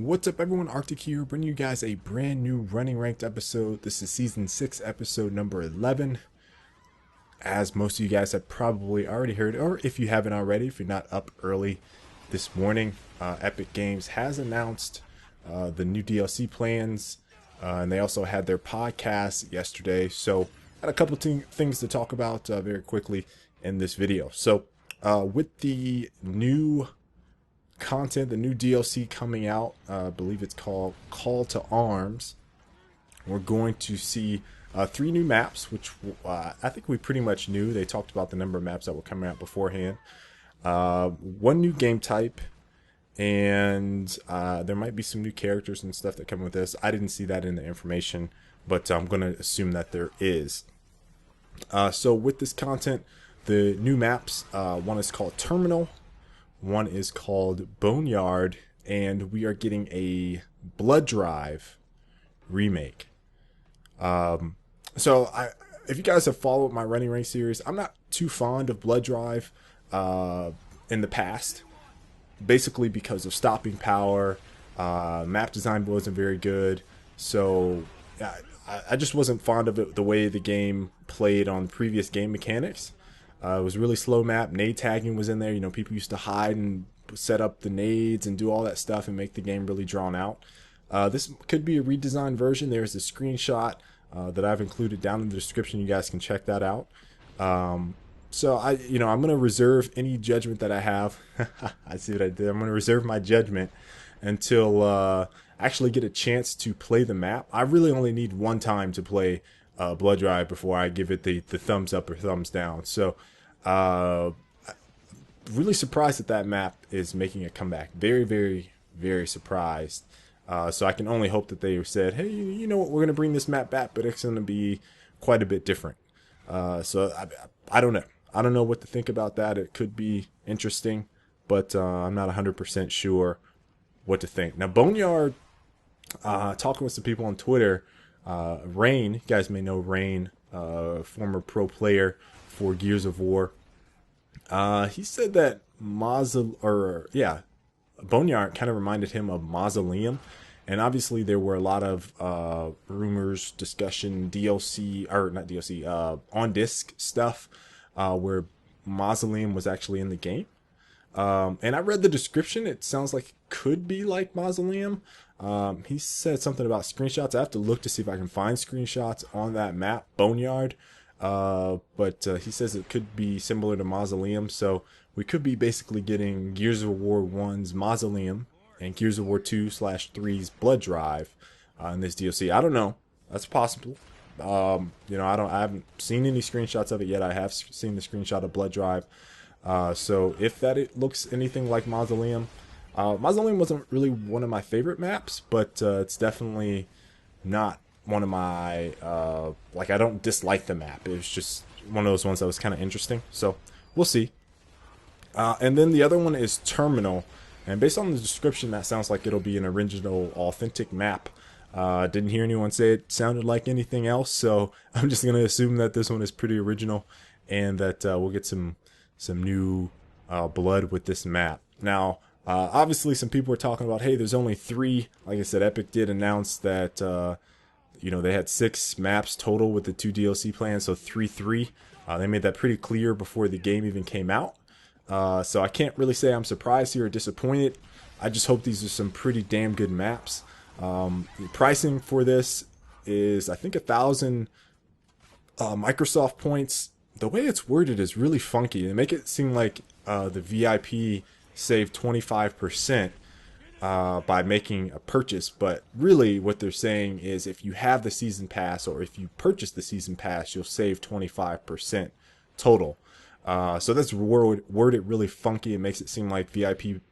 What's up, everyone? Arctic here, bringing you guys a brand new Running Ranked episode. This is season 6, episode number 11. As most of you guys have probably already heard, or if you haven't already, if you're not up early this morning, Epic Games has announced the new DLC plans, and they also had their podcast yesterday. So, I had a couple things to talk about very quickly in this video. So, with the new content, the new DLC coming out, I believe it's called Call to Arms, we're going to see 3 new maps, which I think we pretty much knew. They talked about the number of maps that were coming out beforehand. 1 new game type, and there might be some new characters and stuff that come with this. I didn't see that in the information, but I'm going to assume that there is. So with this content, the new maps, one is called Terminal, one is called Boneyard, and we are getting a Blood Drive remake. If you guys have followed my Running Rank series, I'm not too fond of Blood Drive in the past, basically because of stopping power. Map design wasn't very good, so I just wasn't fond of it, the way the game played on previous game mechanics. It was really slow map. Nade tagging was in there. You know, people used to hide and set up the nades and do all that stuff and make the game really drawn out. This could be a redesigned version. There's a screenshot that I've included down in the description. You guys can check that out. I'm going to reserve any judgment that I have. I see what I did. I'm going to reserve my judgment until I actually get a chance to play the map. I really only need one time to play Blood Drive before I give it the thumbs up or thumbs down. So, really surprised that map is making a comeback. Very, very, very surprised. So I can only hope that they said, hey, you know what, we're going to bring this map back, but it's going to be quite a bit different. So I don't know. I don't know what to think about that. It could be interesting, but I'm not 100% sure what to think. Now, Boneyard, talking with some people on Twitter, Rain, you guys may know Rain, former pro player for Gears of War. He said that Boneyard kind of reminded him of Mausoleum, and obviously there were a lot of rumors, discussion, on disc stuff, where Mausoleum was actually in the game. And I read the description. It sounds like it could be like Mausoleum. He said something about screenshots. I have to look to see if I can find screenshots on that map, Boneyard. But he says it could be similar to Mausoleum. So we could be basically getting Gears of War 1's Mausoleum and Gears of War 2/3's Blood Drive in this DLC. I don't know. That's possible. I haven't seen any screenshots of it yet. I have seen the screenshot of Blood Drive. So if it looks anything like Mausoleum, Mausoleum wasn't really one of my favorite maps, but it's definitely not one of my, I don't dislike the map. It was just one of those ones that was kind of interesting. So we'll see. And then the other one is Terminal. And based on the description, that sounds like it'll be an original, authentic map. Didn't hear anyone say it sounded like anything else, so I'm just going to assume that this one is pretty original and that we'll get some new blood with this map. Now, obviously some people were talking about, hey, there's only 3. Like I said, Epic did announce that, they had 6 maps total with the 2 DLC plans, so 3. They made that pretty clear before the game even came out. So I can't really say I'm surprised here or disappointed. I just hope these are some pretty damn good maps. The pricing for this is, I think, 1,000 Microsoft points. The way it's worded is really funky. They make it seem like the VIP saved 25% by making a purchase, but really what they're saying is if you have the season pass or if you purchase the season pass, you'll save 25% total. So that's worded really funky. It makes it seem like VIP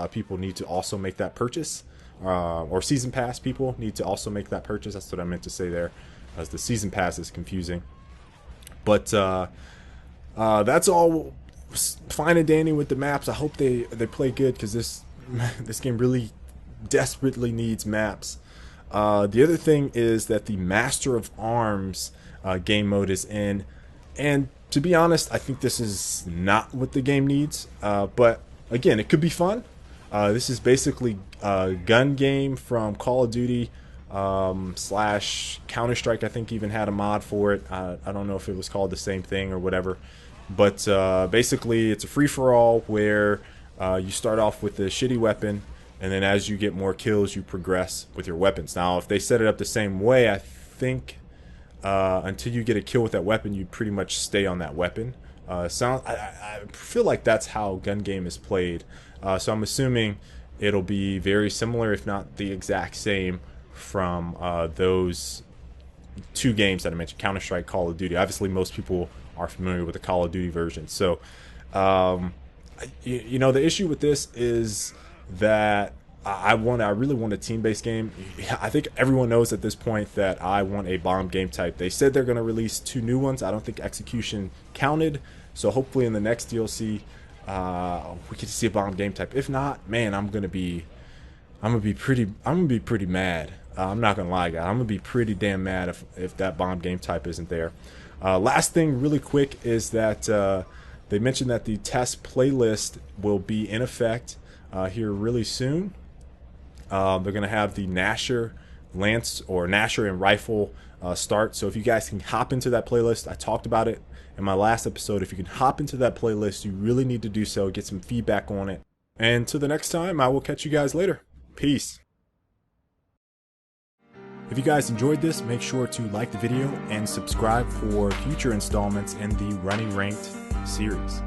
people need to also make that purchase, or season pass people need to also make that purchase. That's what I meant to say there, as the season pass is confusing. But that's all fine and dandy with the maps. I hope they play good, because this game really desperately needs maps. The other thing is that the Master of Arms game mode is in, and to be honest, I think this is not what the game needs. But again, it could be fun. This is basically a gun game from Call of Duty slash Counter-Strike. I think even had a mod for it. I don't know if it was called the same thing or whatever. But basically, it's a free-for-all where you start off with a shitty weapon, and then as you get more kills, you progress with your weapons. Now, if they set it up the same way, I think until you get a kill with that weapon, you pretty much stay on that weapon. I feel like that's how gun game is played. So I'm assuming it'll be very similar, if not the exact same, from those two games that I mentioned, Counter-Strike, Call of Duty. Obviously, most people are familiar with the Call of Duty version. So, you know, the issue with this is that I really want a team-based game. I think everyone knows at this point that I want a bomb game type. They said they're going to release 2 new ones. I don't think execution counted. So hopefully in the next DLC, we get to see a bomb game type. If not, man, I'm gonna be pretty mad. I'm not gonna lie, guys. I'm gonna be pretty damn mad if that bomb game type isn't there. Last thing, really quick, is that they mentioned that the test playlist will be in effect here really soon. They're gonna have the Nasher Lance or Nasher and Rifle start. So if you guys can hop into that playlist, I talked about it in my last episode. If you can hop into that playlist, you really need to do so. Get some feedback on it. And until the next time, I will catch you guys later. Peace. If you guys enjoyed this, make sure to like the video and subscribe for future installments in the Running Ranked series.